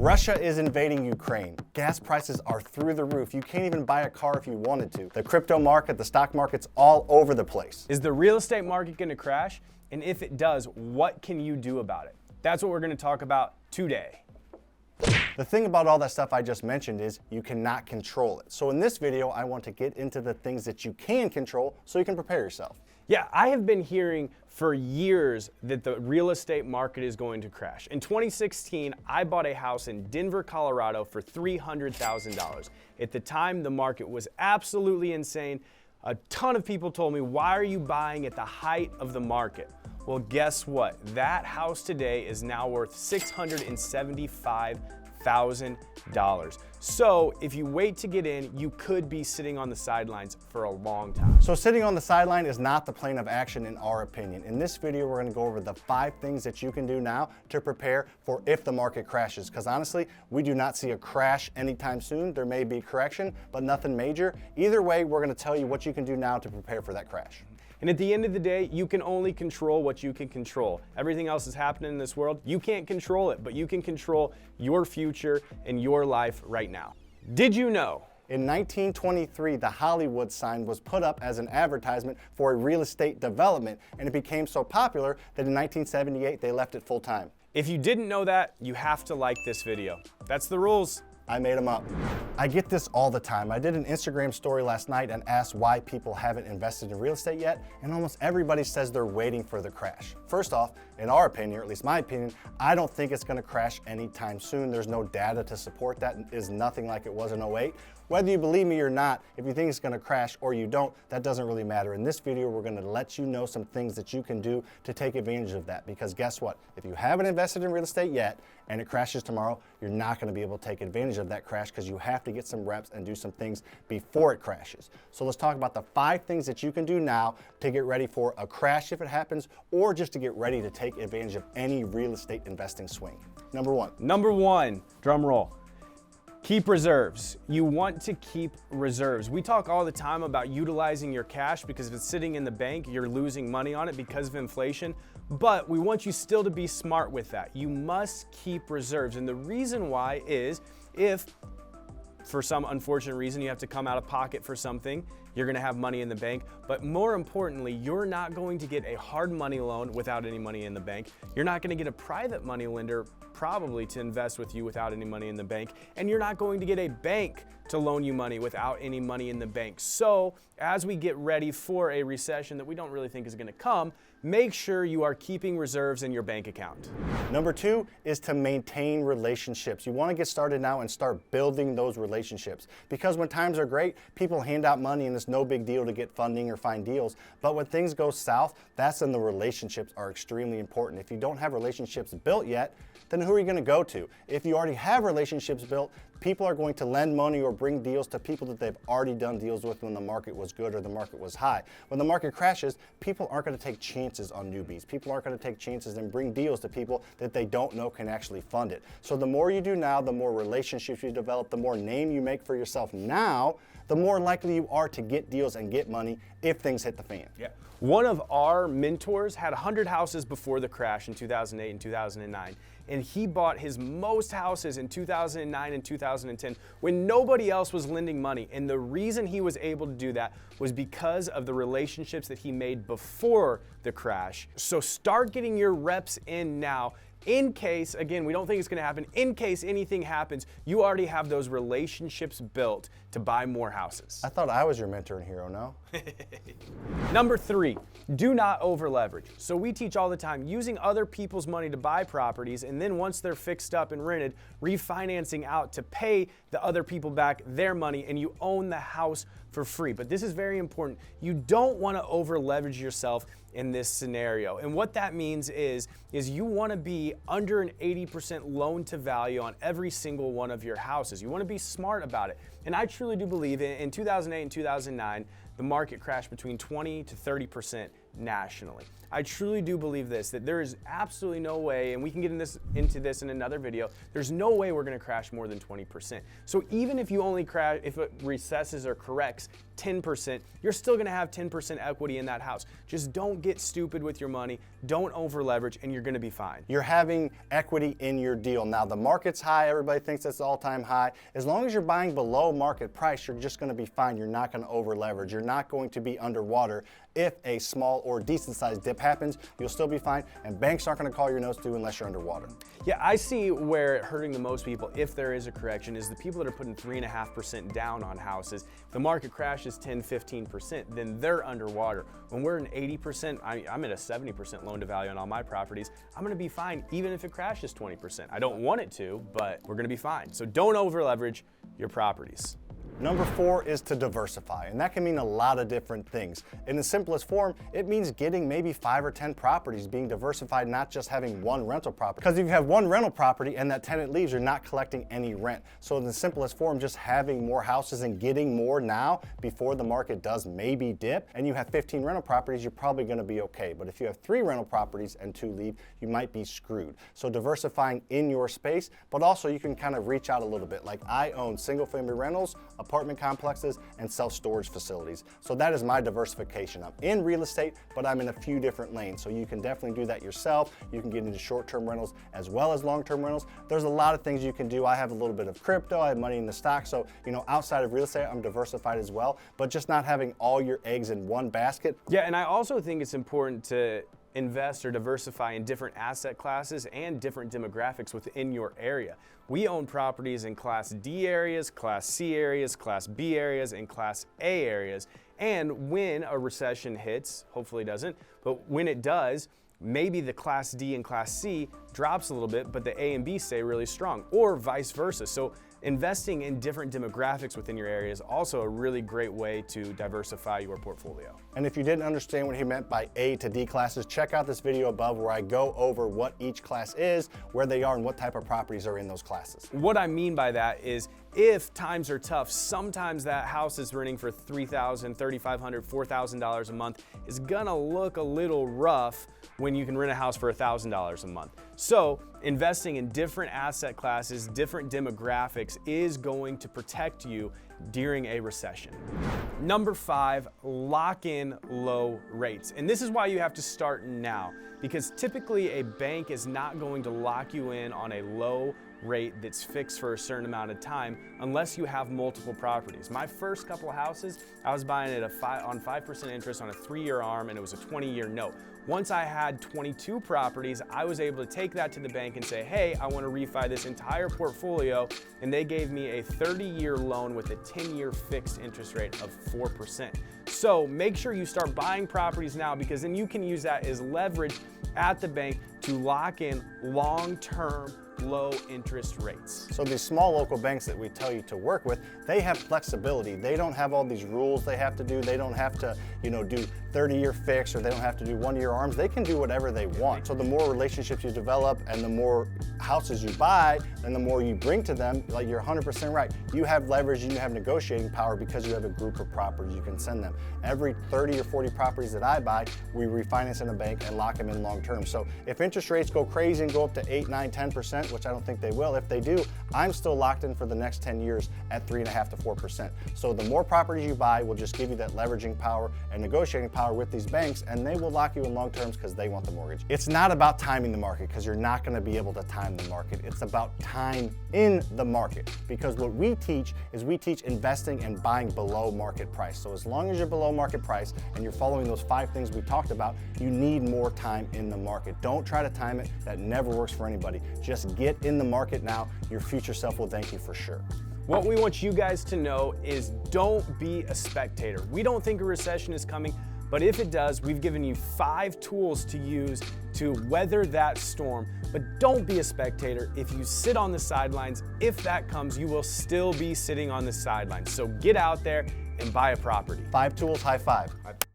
Russia is invading Ukraine. Gas prices are through the roof. You can't even buy a car if you wanted to. The crypto market, the stock market's all over the place. Is the real estate market going to crash? And if it does, what can you do about it? That's what we're going to talk about today. The thing about all that stuff I just mentioned is you cannot control it. So in this video, I want to get into the things that you can control so you can prepare yourself. Yeah, I have been hearing for years that the real estate market is going to crash. In 2016, I bought a house in Denver, Colorado for $300,000. At the time, the market was absolutely insane. A ton of people told me, why are you buying at the height of the market? Well, guess what? That house today is now worth $675,000. So if you wait to get in, you could be sitting on the sidelines for a long time. So sitting on the sideline is not the plan of action in our opinion. In this video, we're gonna go over the 5 things that you can do now to prepare for if the market crashes. Because honestly, we do not see a crash anytime soon. There may be correction, but nothing major. Either way, we're gonna tell you what you can do now to prepare for that crash. And at the end of the day, you can only control what you can control. Everything else is happening in this world. You can't control it, but you can control your future and your life right now. Did you know? In 1923, the Hollywood sign was put up as an advertisement for a real estate development, and it became so popular that in 1978, they left it full time. If you didn't know that, you have to like this video. That's the rules. I made them up. I get this all the time. I did an Instagram story last night and asked why people haven't invested in real estate yet, and almost everybody says they're waiting for the crash. First off, in our opinion, or at least my opinion, I don't think it's gonna crash anytime soon. There's no data to support that. It is nothing like it was in 08. Whether you believe me or not, if you think it's gonna crash or you don't, that doesn't really matter. In this video, we're gonna let you know some things that you can do to take advantage of that. Because guess what? If you haven't invested in real estate yet and it crashes tomorrow, you're not gonna be able to take advantage of that crash because you have to get some reps and do some things before it crashes. So let's talk about the 5 things that you can do now to get ready for a crash if it happens, or just to get ready to take advantage of any real estate investing swing. Number 1. Number 1, drum roll. Keep reserves. You want to keep reserves. We talk all the time about utilizing your cash because if it's sitting in the bank, you're losing money on it because of inflation. But we want you still to be smart with that. You must keep reserves. And the reason why is if for some unfortunate reason you have to come out of pocket for something, you're gonna have money in the bank. But more importantly, you're not going to get a hard money loan without any money in the bank. You're not gonna get a private money lender probably to invest with you without any money in the bank. And you're not going to get a bank to loan you money without any money in the bank. So as we get ready for a recession that we don't really think is gonna come, make sure you are keeping reserves in your bank account. Number 2 is to maintain relationships. You want to get started now and start building those relationships. Because when times are great, people hand out money and it's no big deal to get funding or find deals. But when things go south, that's when the relationships are extremely important. If you don't have relationships built yet, then who are you going to go to? If you already have relationships built, people are going to lend money or bring deals to people that they've already done deals with when the market was good or the market was high. When the market crashes, people aren't going to take chances on newbies. People aren't going to take chances and bring deals to people that they don't know can actually fund it. So the more you do now, the more relationships you develop, the more name you make for yourself now, the more likely you are to get deals and get money if things hit the fan. Yeah. One of our mentors had 100 houses before the crash in 2008 and 2009. And he bought his most houses in 2009 and 2010 when nobody else was lending money. And the reason he was able to do that was because of the relationships that he made before the crash. So start getting your reps in now. In case, again, we don't think it's gonna happen, in case anything happens, you already have those relationships built to buy more houses. I thought I was your mentor and hero, no? Number 3, do not over leverage. So we teach all the time using other people's money to buy properties, and then once they're fixed up and rented, refinancing out to pay the other people back their money and you own the house for free. But this is very important. You don't want to over leverage yourself in this scenario. And what that means is you want to be under an 80% loan to value on every single one of your houses. You want to be smart about it. And I truly do believe in 2008 and 2009, the market crashed between 20 to 30% nationally. I truly do believe this, that there is absolutely no way, and we can get into this in another video, there's no way we're gonna crash more than 20%. So even if you only crash, if it recesses or corrects 10%, you're still gonna have 10% equity in that house. Just don't get stupid with your money, don't over leverage, and you're gonna be fine. You're having equity in your deal. Now the market's high, everybody thinks it's all-time high. As long as you're buying below market price, you're just gonna be fine. You're not gonna over leverage. You're not going to be underwater. If a small or decent sized dip happens, you'll still be fine, and banks aren't gonna call your notes due unless you're underwater. Yeah, I see where hurting the most people, if there is a correction, is the people that are putting 3.5% down on houses. If the market crashes 10, 15%, then they're underwater. When we're in 80%, I'm at a 70% loan to value on all my properties, I'm gonna be fine even if it crashes 20%. I don't want it to, but we're gonna be fine. So don't over leverage your properties. Number 4 is to diversify, and that can mean a lot of different things. In the simplest form, it means getting maybe 5 or 10 properties, being diversified, not just having one rental property. Because if you have one rental property and that tenant leaves, you're not collecting any rent. So in the simplest form, just having more houses and getting more now before the market does maybe dip, and you have 15 rental properties, you're probably gonna be okay. But if you have 3 rental properties and 2 leave, you might be screwed. So diversifying in your space, but also you can kind of reach out a little bit. Like I own single family rentals, apartment complexes, and self-storage facilities. So that is my diversification. I'm in real estate, but I'm in a few different lanes. So you can definitely do that yourself. You can get into short-term rentals as well as long-term rentals. There's a lot of things you can do. I have a little bit of crypto, I have money in the stock. So, outside of real estate, I'm diversified as well, but just not having all your eggs in one basket. Yeah, and I also think it's important to invest or diversify in different asset classes and different demographics within your area. We own properties in Class D areas, Class C areas, Class B areas, and Class A areas. And when a recession hits, hopefully it doesn't, but when it does, maybe the Class D and Class C drops a little bit, but the A and B stay really strong, or vice versa. So investing in different demographics within your area is also a really great way to diversify your portfolio. And if you didn't understand what he meant by A to D classes, check out this video above where I go over what each class is, where they are, and what type of properties are in those classes. What I mean by that is if times are tough, sometimes that house is renting for $3,000, $3,500, $4,000 a month is gonna look a little rough when you can rent a house for $1,000 a month. So investing in different asset classes, different demographics is going to protect you during a recession. Number 5, lock in low rates. And this is why you have to start now, because typically a bank is not going to lock you in on a low rate that's fixed for a certain amount of time unless you have multiple properties. My first couple of houses, I was buying it on 5% interest on a 3-year ARM, and it was a 20-year note. Once I had 22 properties, I was able to take that to the bank and say, hey, I want to refi this entire portfolio, and they gave me a 30-year loan with a 10-year fixed interest rate of 4%. So make sure you start buying properties now, because then you can use that as leverage at the bank to lock in long-term low interest rates. So these small local banks that we tell you to work with, they have flexibility. They don't have all these rules they have to do. They don't have to, do 30-year fix, or they don't have to do 1-year ARMs. They can do whatever they want. So the more relationships you develop and the more houses you buy, and the more you bring to them, like you're 100% right. You have leverage and you have negotiating power because you have a group of properties you can send them. Every 30 or 40 properties that I buy, we refinance in a bank and lock them in long term. So if interest rates go crazy and go up to 8, 9, 10%, which I don't think they will, if they do, I'm still locked in for the next 10 years at 3.5 to 4%. So the more properties you buy will just give you that leveraging power and negotiating power with these banks, and they will lock you in long terms because they want the mortgage. It's not about timing the market, because you're not going to be able to time the market. It's about time in the market, because what we teach is we teach investing and buying below market price. So as long as you're below market price and you're following those 5 things we talked about, you need more time in the market. Don't try to time it. That never works for anybody. Just get in the market now. Your future self will thank you for sure. What we want you guys to know is don't be a spectator. We don't think a recession is coming, but if it does, we've given you 5 tools to use to weather that storm. But don't be a spectator. If you sit on the sidelines, if that comes, you will still be sitting on the sidelines. So get out there and buy a property. 5 tools, high five.